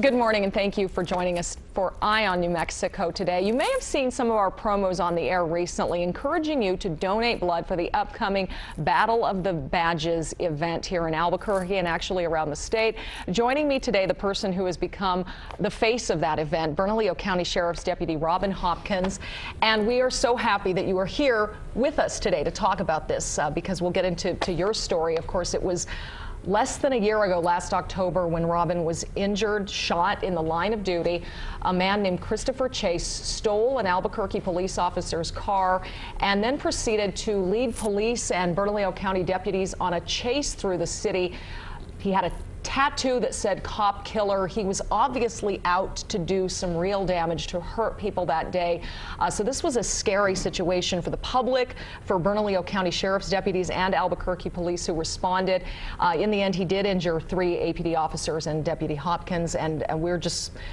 Good morning, and thank you for joining us for Eye on New Mexico today. You may have seen some of our promos on the air recently encouraging you to donate blood for the upcoming Battle of the Badges event here in Albuquerque and actually around the state. Joining me today, the person who has become the face of that event, Bernalillo County Sheriff's Deputy Robin Hopkins. And we are so happy that you are here with us today to talk about this because we'll get into your story. Of course, it was less than a year ago, last October, when Robin was injured, shot in the line of duty. A man named Christopher Chase stole an Albuquerque police officer's car and then proceeded to lead police and Bernalillo County deputies on a chase through the city. He had a tattoo that said "cop killer." He was obviously out to do some real damage, to hurt people that day. So this was a scary situation for the public, for Bernalillo County Sheriff's deputies and Albuquerque police who responded. In the end, he did injure 3 APD officers and Deputy Hopkins, and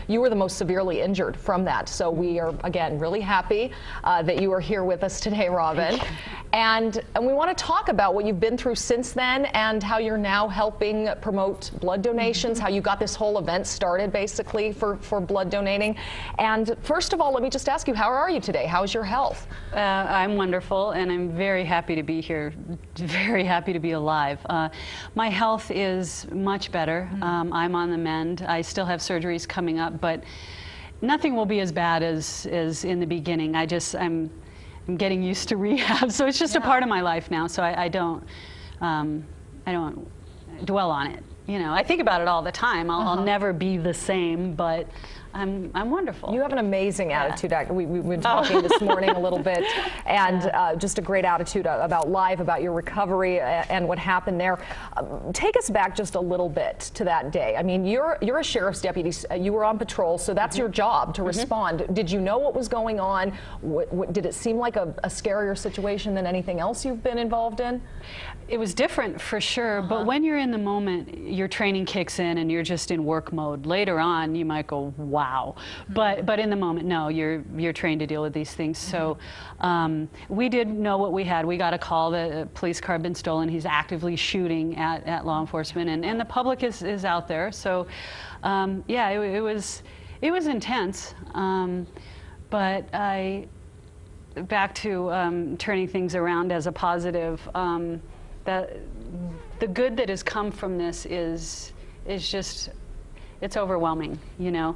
you were the most severely injured from that. So we are, again, really happy that you are here with us today, Robin. And we want to talk about what you've been through since then and how you're now helping promote blood donations, how you got this whole event started basically for blood donating. And first of all, let me just ask you, how are you today? How's your health? I'm wonderful, and I'm very happy to be here, very happy to be alive. My health is much better. I'm on the mend. I still have surgeries coming up, but nothing will be as bad as in the beginning. I'm getting used to rehab, so it's just a part of my life now. So I don't dwell on it. You know, I think about it all the time. I'll never be the same, but I'm wonderful. You have an amazing attitude. We've been talking this morning a little bit, and just a great attitude about life, about your recovery and what happened there. Take us back just a little bit to that day. I mean, you're a sheriff's deputy. You were on patrol, so that's your job to respond. Did you know what was going on? Did it seem like a scarier situation than anything else you've been involved in? It was different for sure, but when you're in the moment, your training kicks in and you're just in work mode. Later on, you might go, wow. But in the moment, no, you're trained to deal with these things. So we did know what we had. We got a call that a police car had been stolen. He's actively shooting at law enforcement, and the public is out there. So yeah, it was intense. But back to turning things around as a positive. The good that has come from this is just, it's overwhelming, you know.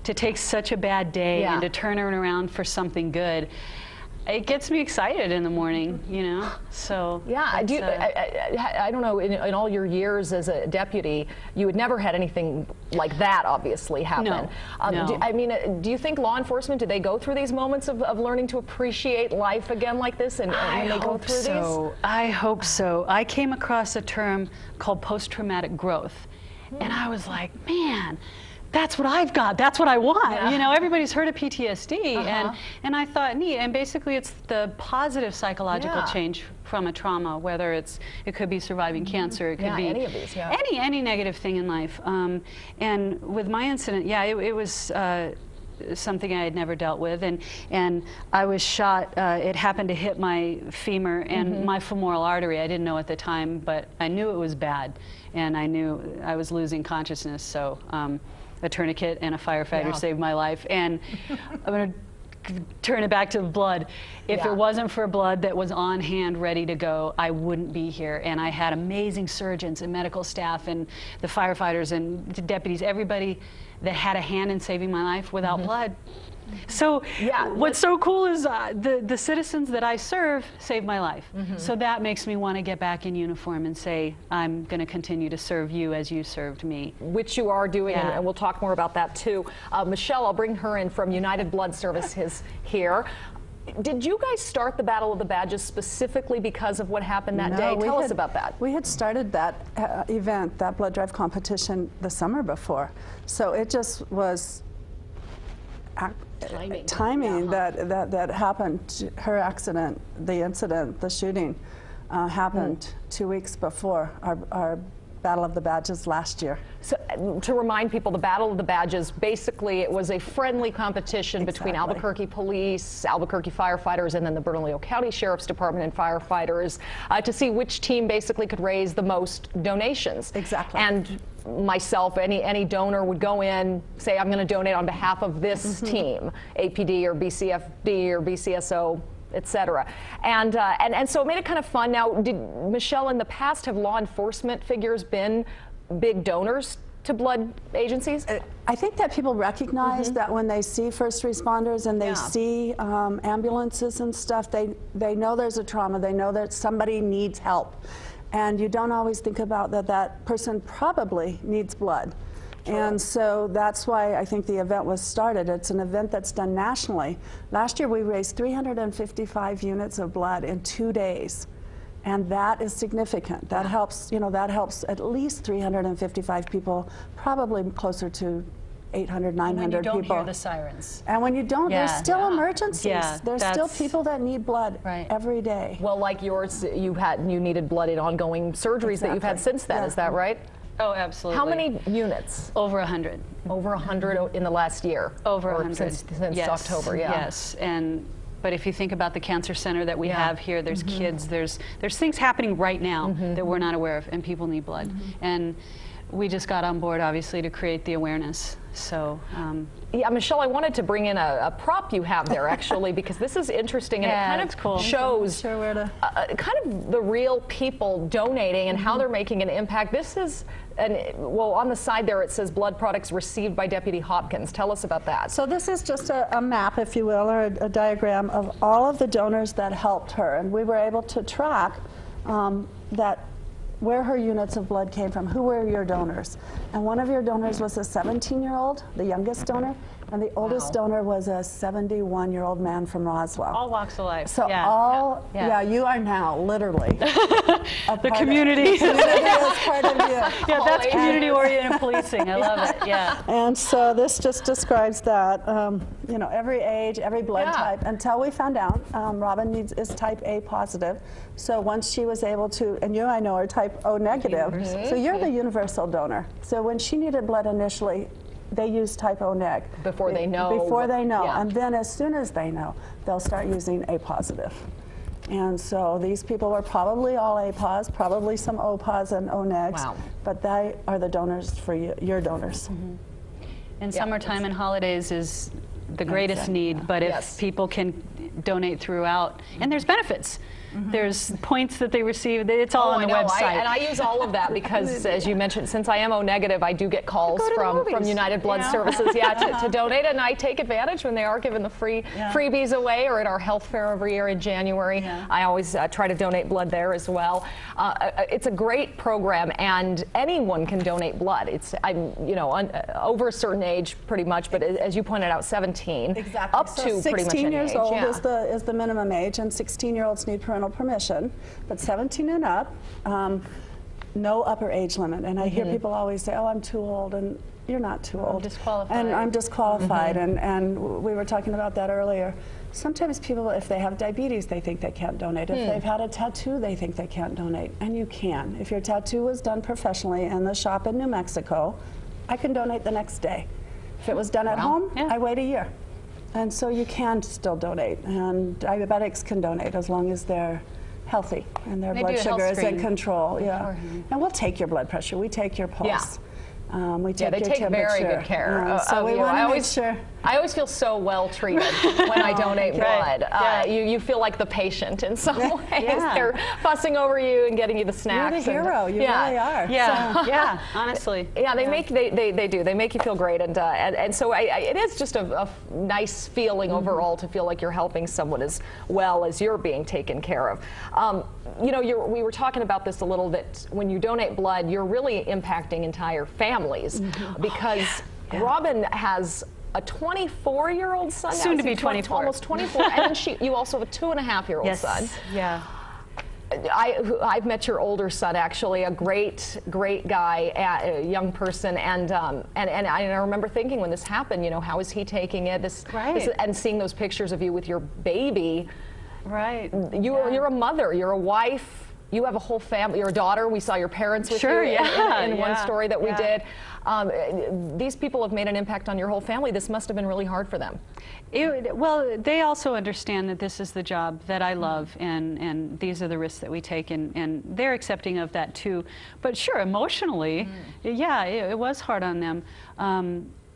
To take such a bad day and to turn it around for something good, it gets me excited in the morning, you know. So yeah, I don't know. In all your years as a deputy, you had never had anything like that, obviously, happen. No. Do you think law enforcement, do they go through these moments of learning to appreciate life again like this, and when they go through these? I hope so. I came across a term called post-traumatic growth, and I was like, man, that's what I've got. That's what I want. Yeah. You know, everybody's heard of PTSD, and I thought, neat. And basically, it's the positive psychological change from a trauma. Whether it could be surviving cancer, it could be any of these, any negative thing in life. And with my incident, it was something I had never dealt with, and I was shot. It happened to hit my femur and my femoral artery. I didn't know at the time, but I knew it was bad, and I knew I was losing consciousness. So. A tourniquet and a firefighter saved my life, and I'm going to turn it back to blood. If it wasn't for blood that was on hand, ready to go, I wouldn't be here. And I had amazing surgeons and medical staff and the firefighters and the deputies, everybody that had a hand in saving my life. Without blood. So what's so cool is the citizens that I serve saved my life. So that makes me want to get back in uniform and say, I'm going to continue to serve you as you served me. Which you are doing, and we'll talk more about that too. Michelle, I'll bring her in from United Blood Services here. Did you guys start the Battle of the Badges specifically because of what happened that day? Tell us about that. We had started that event, that blood drive competition, the summer before. So it just was timing that happened. Her accident, the incident, the shooting happened 2 weeks before our Battle of the Badges last year. So, to remind people, the Battle of the Badges, basically it was a friendly competition between Albuquerque police, Albuquerque firefighters, and then the Bernalillo County Sheriff's Department and firefighters to see which team basically could raise the most donations. Exactly. And myself, any donor would go in, say, I'm going to donate on behalf of this team, APD or BCFD or BCSO, etc. And so it made it kind of fun. Now, did Michelle, in the past, have law enforcement figures been big donors to blood agencies? I think that people recognize that when they see first responders and they see ambulances and stuff, they know there's a trauma, they know that somebody needs help. And you don't always think about that person probably needs blood. And so that's why I think the event was started. It's an event that's done nationally. Last year we raised 355 units of blood in 2 days. And that is significant. That helps, that helps at least 355 people, probably closer to 800, 900 people. When you don't hear the sirens. And when you don't, there's still emergencies. Yeah, there's still people that need blood every day. Well, like yours, you needed blood in ongoing surgeries that you've had since then. Is that right? Oh, absolutely. How many units? Over 100. Over 100 in the last year? Over 100. Since October, Yes, but if you think about the cancer center that we have here, there's kids, there's things happening right now that we're not aware of, and people need blood. And we just got on board, obviously, to create the awareness. So, yeah, Michelle, I wanted to bring in a prop you have there, actually, because this is interesting, and it kind of shows kind of the real people donating and how they're making an impact. This is, well, on the side there it says blood products received by Deputy Hopkins. Tell us about that. So this is just a map, if you will, or a diagram of all of the donors that helped her, and we were able to track where her units of blood came from, who were your donors. And one of your donors was a 17-year-old, the youngest donor, and the oldest donor was a 71-year-old man from Roswell. All walks of life. So you are now literally the community. The community is part of you. Yeah, that's community-oriented policing. I love it. Yeah. And so this just describes that. Every age, every blood type. Until we found out, Robin is type A positive. So once she was able to, and I know are type O negative. So you're the universal donor. So when she needed blood initially, they use type O neg. Before they know. Before they know. And then as soon as they know, they'll start using A positive. And so these people were probably all A pos, probably some O pos and O negs. Wow. But they are the donors for your donors. And summertime and holidays is the greatest need, but if people can donate throughout, and there's benefits. There's points that they receive. It's all on the website. And I use all of that because, as you mentioned, since I am O negative, I do get calls from United Blood Services, to donate, and I take advantage when they are giving the freebies away, or at our health fair every year in January. I always try to donate blood there as well. It's a great program, and anyone can donate blood. I'm over a certain age, pretty much, but as you pointed out, 17 up so to pretty much 16 any years age. old is the minimum age, and 16-year-olds need parental permission, but 17 and up, no upper age limit. And I hear people always say, "Oh, I'm too old," and you're not too old. I'm disqualified. And I'm disqualified. And we were talking about that earlier. Sometimes people, if they have diabetes, they think they can't donate. If they've had a tattoo, they think they can't donate. And you can. If your tattoo was done professionally in the shop in New Mexico, I can donate the next day. If it was done at home, I wait a year. And so you can still donate, and diabetics can donate as long as they're healthy and their blood sugar is in control. And we'll take your blood pressure. We take your pulse. We take they take very good care so we want to make sure. I always feel so well treated when I donate blood. You feel like the patient in some ways. They're fussing over you and getting you the snacks. You're the hero. You really are. Yeah, honestly. They do. They make you feel great, and so it is just a nice feeling overall to feel like you're helping someone as well as you're being taken care of. We were talking about this a little bit. When you donate blood, you're really impacting entire families because Robin has a 24-year-old son. Soon to be 24. Almost 24. And then you also have a 2.5-year-old son. Yeah. I've met your older son, actually, a great guy, a young person, and I remember thinking when this happened, how is he taking it? And seeing those pictures of you with your baby. Right. You're a mother. You're a wife. You have a whole family, your daughter, we saw your parents with Sure, you yeah, in one story that we yeah. did. These people have made an impact on your whole family. This must have been really hard for them. Well, they also understand that this is the job that I love, and these are the risks that we take, and they're accepting of that too. But sure, emotionally, yeah, it was hard on them.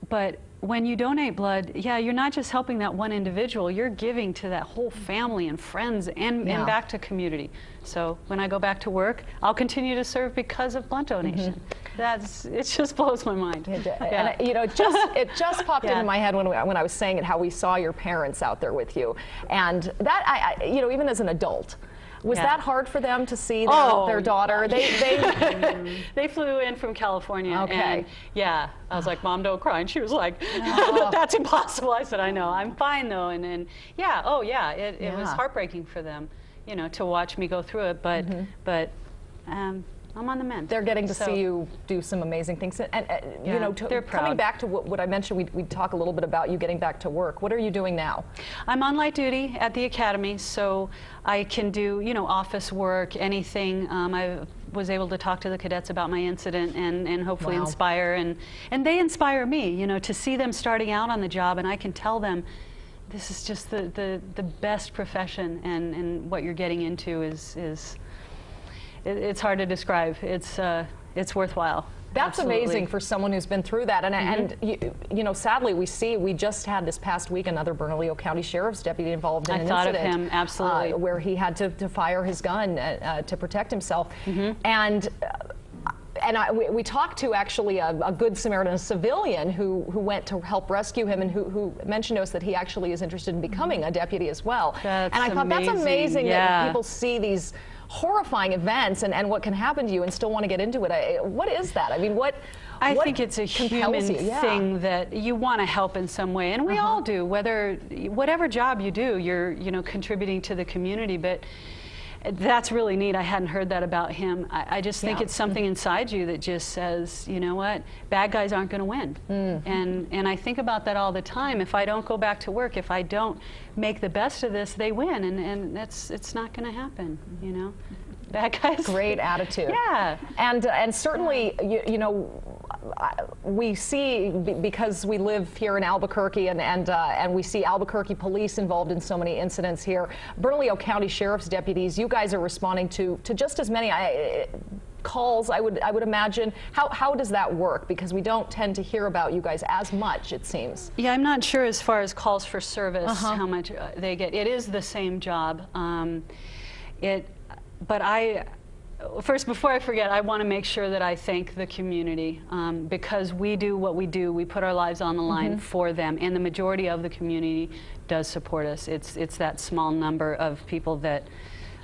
But when you donate blood, yeah, you're not just helping that one individual, you're giving to that whole family and friends and back to community. So when I go back to work, I'll continue to serve because of blood donation. It just blows my mind. And you know, it just popped into my head when I was saying it, how we saw your parents out there with you, and that you know, even as an adult. Was that hard for them to see their daughter? They flew in from California. Okay. And yeah, I was like, Mom, don't cry. And she was like, that's impossible. I said, I know. I'm fine, though. And yeah, it was heartbreaking for them, you know, to watch me go through it. But I'm on the mend. They're getting to see you do some amazing things. And you know, coming back to what I mentioned, we'd talk a little bit about you getting back to work. What are you doing now? I'm on light duty at the academy, so I can do, you know, office work, anything. I was able to talk to the cadets about my incident and hopefully inspire, and they inspire me, you know, to see them starting out on the job, and I can tell them this is just the best profession, and what you're getting into is it's hard to describe. It's worthwhile. That's Absolutely. amazing for someone who's been through that. And you know, sadly, we just had this past week another Bernalillo County Sheriff's deputy involved in an incident. I thought of him, absolutely. Where he had to fire his gun to protect himself. And we talked to actually a good Samaritan, a civilian who went to help rescue him, and who mentioned to us that he actually is interested in becoming a deputy as well. That's and I thought amazing. that's amazing that people see these horrifying events and what can happen to you and still want to get into it. What is that? I mean, I think it's a human thing that you want to help in some way, and we all do. Whatever job you do, you're contributing to the community. But that's really neat. I hadn't heard that about him. I just think it's something inside you that just says, you know what, bad guys aren't going to win. And I think about that all the time. If I don't go back to work, if I don't make the best of this, they win, and it's not going to happen. You know, bad guys. Great attitude. Yeah. And certainly, you know, we see, because we live here in Albuquerque, and we see Albuquerque police involved in so many incidents here. Bernalillo County Sheriff's deputies, you guys are responding to just as many calls, I would imagine. How does that work? Because we don't tend to hear about you guys as much, it seems. Yeah, I'm not sure as far as calls for service how much they get. It is the same job. But first, before I forget, I want to make sure that I thank the community, because we do what we do. We put our lives on the line for them, and the majority of the community does support us. It's that small number of people that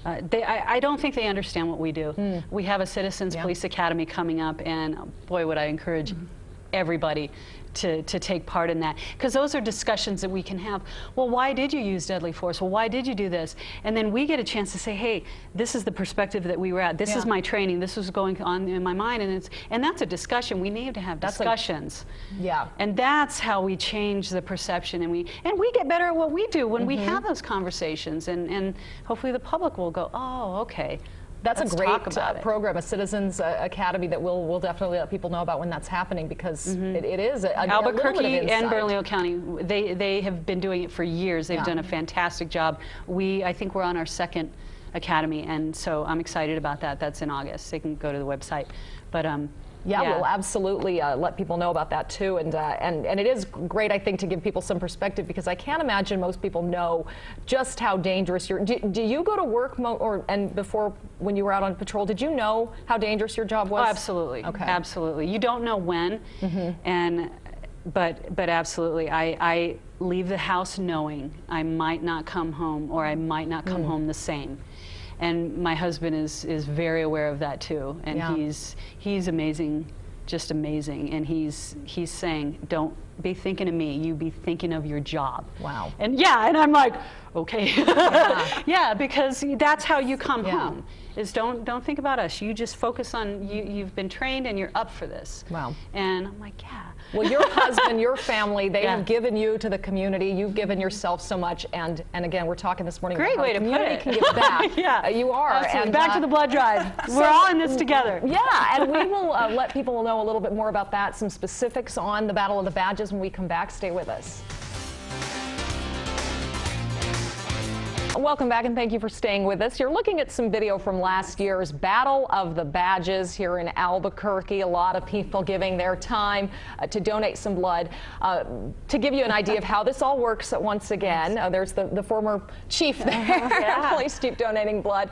I don't think they understand what we do. We have a Citizens Police Academy coming up, and boy, would I encourage everybody to take part in that, because those are discussions that we can have. Well, why did you use deadly force? Well, why did you do this? And then we get a chance to say, hey, this is the perspective that we were at. This is my training. This was going on in my mind, and that's a discussion. We need to have discussions. And that's how we change the perception, and we get better at what we do when we have those conversations, and hopefully the public will go, oh, okay. That's a great program, a Citizens Academy that we'll definitely let people know about when that's happening, because it is Albuquerque and Bernalillo County, they have been doing it for years. They've done a fantastic job. I think we're on our second academy, and so I'm excited about that. That's in August. They can go to the website. But we'll absolutely let people know about that too, and it is great, I think, to give people some perspective, because I can't imagine most people know just how dangerous do you go to work and before, when you were out on patrol, did you know how dangerous your job was? Oh, absolutely. Okay. Absolutely. You don't know when, but absolutely. I leave the house knowing I might not come home, or I might not come home the same. And my husband is very aware of that too, and he's amazing, just amazing. And he's saying, don't be thinking of me, you be thinking of your job. Wow. And and I'm like, okay, because that's how you come home. is don't think about us. You just focus on you've been trained and you're up for this. Wow. And I'm like, yeah. Well, your husband, your family, they Yeah. have given you to the community. You've given yourself so much, and again, we're talking this morning Great about way how to the put community it. can give back. Yeah, you are. Absolutely. And, back to the blood drive. We're all in this together. Yeah, and we will let people know a little bit more about that, some specifics on the Battle of the Badges when we come back. Stay with us. Welcome back, and thank you for staying with us. You're looking at some video from last year's Battle of the Badges here in Albuquerque. A lot of people giving their time to donate some blood. To give you an idea of how this all works once again, there's the former chief there, police chief donating blood.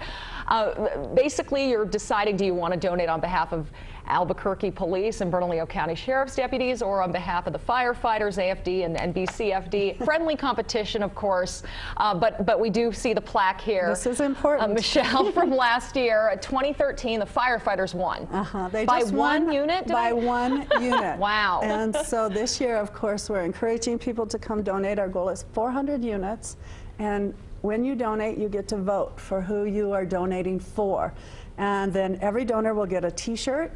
Basically, you're deciding, do you want to donate on behalf of Albuquerque Police and Bernalillo County Sheriff's deputies, or on behalf of the firefighters, AFD and BCFD. Friendly competition, of course, but we do see the plaque here. This is important. Michelle, from last year, 2013, the firefighters won. They by just one won unit? By one unit. Wow. And so this year, of course, we're encouraging people to come donate. Our goal is 400 units. And when you donate, you get to vote for who you are donating for. And then every donor will get a T-shirt.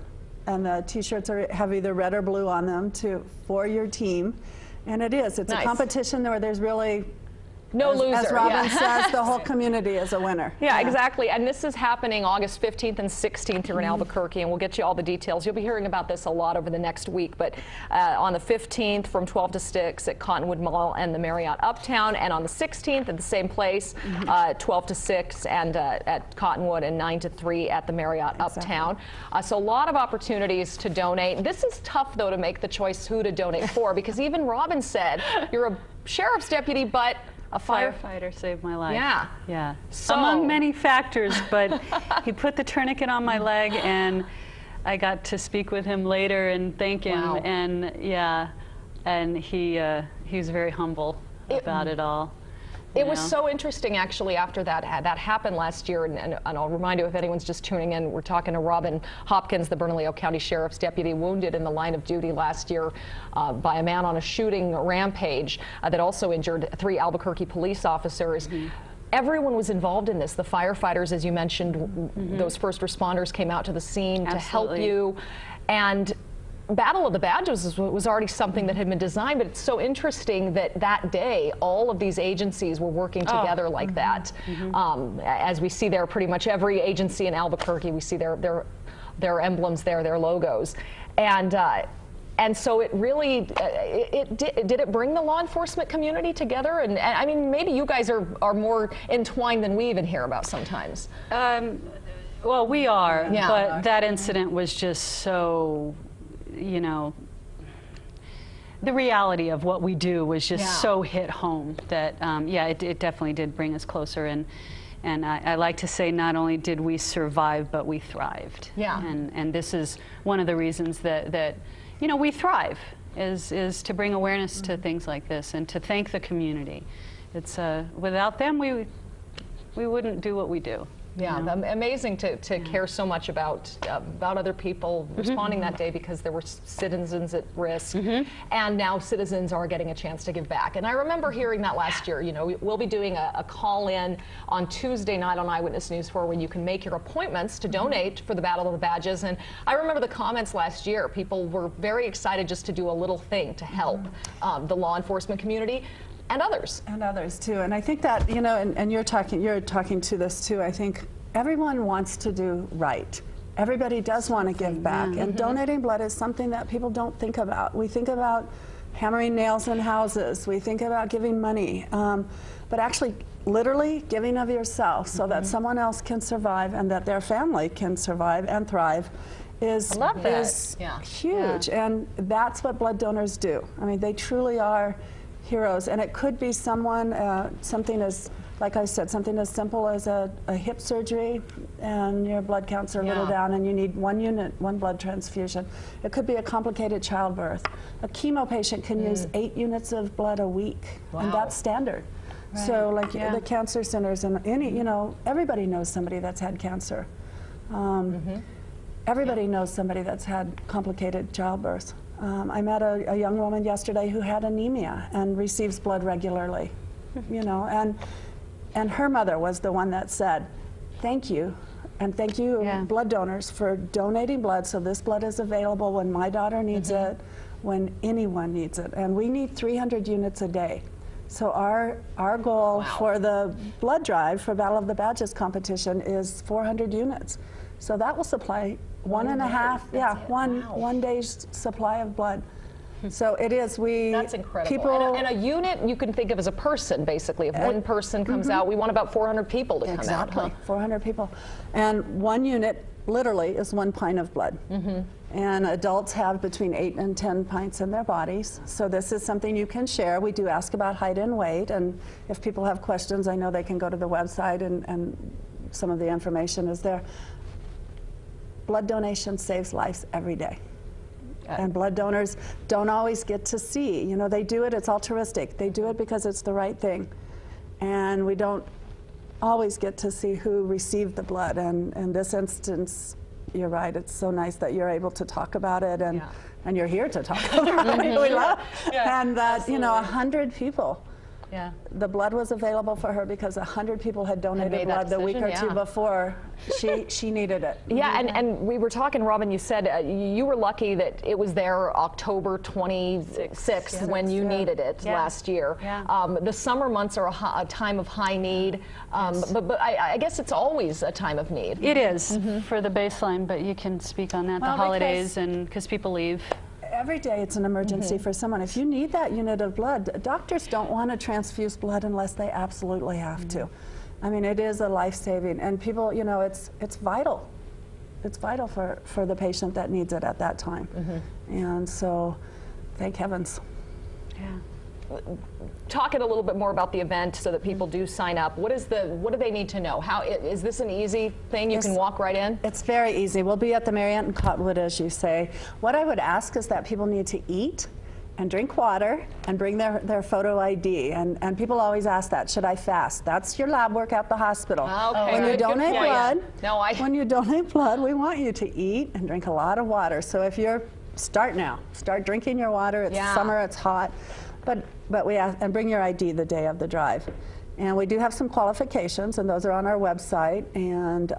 And the T-shirts have either red or blue on them for your team. And it's nice. A competition where there's really no loser. As Robin says, the whole community is a winner. Yeah, exactly. And this is happening August 15th and 16th here in Albuquerque, and we'll get you all the details. You'll be hearing about this a lot over the next week, but on the 15th from 12 to 6 at Cottonwood Mall and the Marriott Uptown, and on the 16th at the same place, 12 to 6 and at Cottonwood, and 9 to 3 at the Marriott Uptown. So a lot of opportunities to donate. This is tough, though, to make the choice who to donate for, because even Robin said, you're a sheriff's deputy, but a firefighter saved my life. Yeah. Yeah. So, among many factors, but he put the tourniquet on my leg, and I got to speak with him later and thank him. Wow. And yeah, and he was very humble about it all. It was so interesting, actually, after that happened last year, and I'll remind you, if anyone's just tuning in, we're talking to Robin Hopkins, the Bernalillo County Sheriff's deputy, wounded in the line of duty last year by a man on a shooting rampage that also injured 3 Albuquerque police officers. Everyone was involved in this. The firefighters, as you mentioned, those first responders came out to the scene to help you. And Battle of the Badges was already something that had been designed, but it's so interesting that that day all of these agencies were working together like that. As we see there, pretty much every agency in Albuquerque, we see their emblems there, their logos, and so it really did it bring the law enforcement community together? And I mean, maybe you guys are more entwined than we even hear about sometimes. Well, we are, but that incident was just so, you know, the reality of what we do was just so hit home that, yeah, it definitely did bring us closer. And I like to say, not only did we survive, but we thrived. Yeah. And this is one of the reasons that you know, we thrive, is to bring awareness to things like this and to thank the community. It's without them, we wouldn't do what we do. Yeah, amazing to care so much about other people responding that day, because there were citizens at risk, and now citizens are getting a chance to give back. And I remember hearing that last year. You know, we'll be doing a call-in on Tuesday night on Eyewitness News 4 when you can make your appointments to donate for the Battle of the Badges. And I remember the comments last year. People were very excited just to do a little thing to help the law enforcement community. And others. And others, too. And I think that, you know, and you're talking to this, too. I think everyone wants to do right. Everybody does want to give back. And donating blood is something that people don't think about. We think about hammering nails in houses. We think about giving money. But actually, literally giving of yourself so that someone else can survive and that their family can survive and thrive is huge. And that's what blood donors do. I mean, they truly are heroes. And it could be someone, something as, like I said, something as simple as a hip surgery and your blood counts are a little down and you need 1 unit, 1 blood transfusion. It could be a complicated childbirth. A chemo patient can use 8 units of blood a week, and that's standard. Right. So like the cancer centers and you know, everybody knows somebody that's had cancer. Everybody knows somebody that's had complicated childbirth. I met a young woman yesterday who had anemia and receives blood regularly, you know, and her mother was the one that said, thank you And thank you, Yeah. blood donors, for donating blood. So this blood is available when my daughter needs it, when anyone needs it. And we need 300 units a day. So our goal for the blood drive for Battle of the Badges competition is 400 units. So that will supply one day's supply of blood. So it is. That's incredible. And a unit you can think of as a person, basically. If one person comes out, we want about 400 people to come out. Exactly, 400 people. And one unit literally is 1 pint of blood. And adults have between 8 and 10 pints in their bodies. So this is something you can share. We do ask about height and weight. And if people have questions, I know they can go to the website and some of the information is there. Blood donation saves lives every day. And blood donors don't always get to see. You know, they do it, it's altruistic. They do it because it's the right thing. And we don't always get to see who received the blood. And in this instance, you're right, it's so nice that you're able to talk about it and you're here to talk about it. We love and that, you know, 100 people. The blood was available for her because 100 people had donated blood the week or two before she needed it. And we were talking, Robin, you said you were lucky that it was there October 26th when you needed it last year. The summer months are a time of high need, but I guess it's always a time of need. It is for the baseline, but you can speak on that, the holidays, and because people leave. Every day it's an emergency for someone. If you need that unit of blood, doctors don't want to transfuse blood unless they absolutely have to. I mean, it is a life-saving, and people, you know, it's vital. It's vital for the patient that needs it at that time. And so, thank heavens. Talking a little bit more about the event so that people do sign up. What do they need to know? How is this an easy thing? You can walk right in? It's very easy. We'll be at the Marriott in Cottonwood, as you say. What I would ask is that people need to eat and drink water and bring their photo ID. And people always ask that, should I fast? That's your lab work at the hospital. When you donate blood, when you donate blood, we want you to eat and drink a lot of water. So if you're, start now. Start drinking your water. It's summer, it's hot. But we ask, and bring your ID the day of the drive. And we do have some qualifications, and those are on our website. And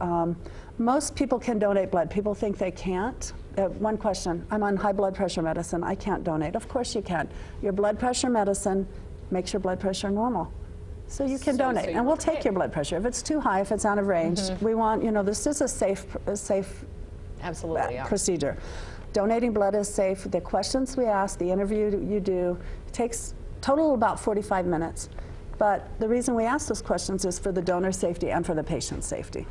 most people can donate blood. People think they can't. One question, I'm on high blood pressure medicine, I can't donate. Of course you can. Your blood pressure medicine makes your blood pressure normal. So you can donate, and we'll take your blood pressure. If it's too high, if it's out of range, we want, you know, this is a safe procedure. Donating blood is safe. The questions we ask, the interview you do, takes total about 45 minutes. But the reason we ask those questions is for the donor safety and for the patient safety.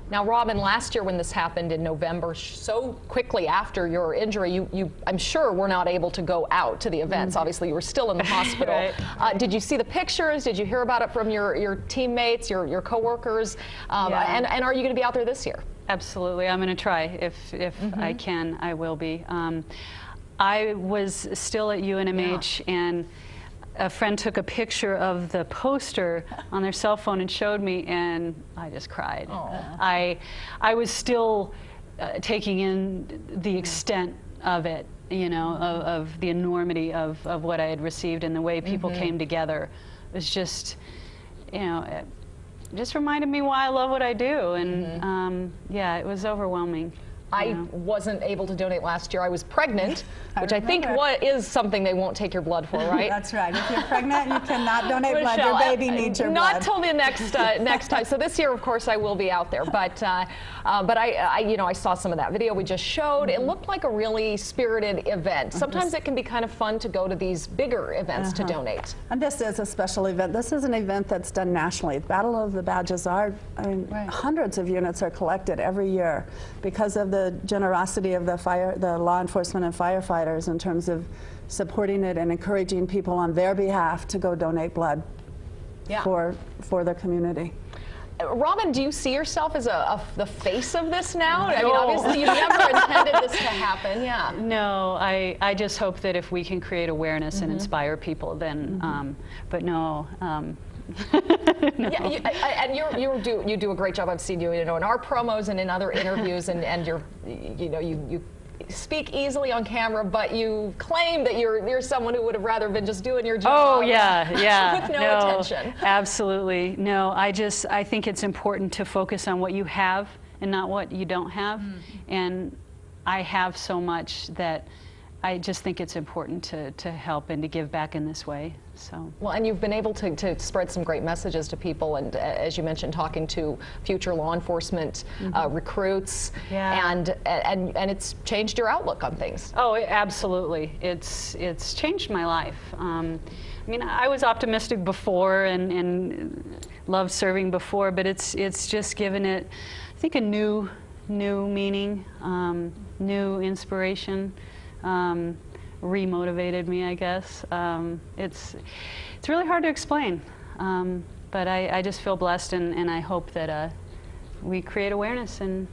Now, Robin, last year when this happened in November, so quickly after your injury, I'm sure were not able to go out to the events. Obviously, you were still in the hospital. Did you see the pictures? Did you hear about it from your teammates, your coworkers? And are you going to be out there this year? Absolutely. I'm going to try. If I can, I will be. I was still at UNMH, and a friend took a picture of the poster on their cell phone and showed me, and I just cried. I was still taking in the extent of it, you know, of the enormity of what I had received and the way people came together. It was just, you know, it just reminded me why I love what I do, and yeah, it was overwhelming. I wasn't able to donate last year. I was pregnant, which I think is something they won't take your blood for, right? That's right. If you're pregnant, you cannot donate blood. Your baby needs your blood. Not till the next time. So this year, of course, I will be out there. But I saw some of that video we just showed. It looked like a really spirited event. Sometimes it can be kind of fun to go to these bigger events to donate. And this is a special event. This is an event that's done nationally. The Battle of the Badges are, I mean, hundreds of units are collected every year because of the generosity of the law enforcement and firefighters in terms of supporting it and encouraging people on their behalf to go donate blood for the community. Robin, do you see yourself as the face of this now? I mean, obviously you never intended this to happen. No, I just hope that if we can create awareness and inspire people, then, but no. You do a great job. I've seen you, in our promos and in other interviews, and you speak easily on camera, but you claim that you're someone who would have rather been just doing your job. Oh yeah, with no attention. Absolutely, no. I think it's important to focus on what you have and not what you don't have. And I have so much that I just think it's important to help and to give back in this way. So. Well, and you've been able to spread some great messages to people, and as you mentioned, talking to future law enforcement recruits, and it's changed your outlook on things. Oh, absolutely. It's changed my life. I mean, I was optimistic before and loved serving before, but it's just given it, I think, a new meaning, new inspiration. Remotivated me, I guess. It's really hard to explain, but I just feel blessed, and I hope that we create awareness and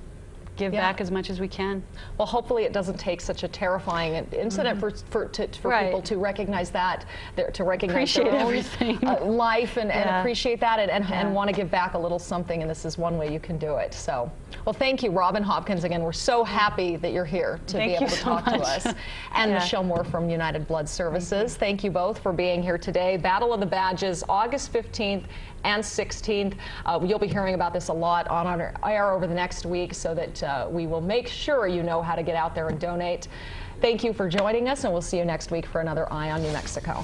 give back as much as we can. Well, hopefully it doesn't take such a terrifying incident for people to recognize that, to recognize appreciate their everything. own life and appreciate that and want to give back a little something, and this is one way you can do it. So, well, thank you, Robin Hopkins. Again, we're so happy that you're here to be able to talk to us. And Michelle Moore from United Blood Services. Thank you both for being here today. Battle of the Badges, August 15th and 16th. You'll be hearing about this a lot on our air over the next week, so that we will make sure you know how to get out there and donate. Thank you for joining us, and we'll see you next week for another Eye on New Mexico.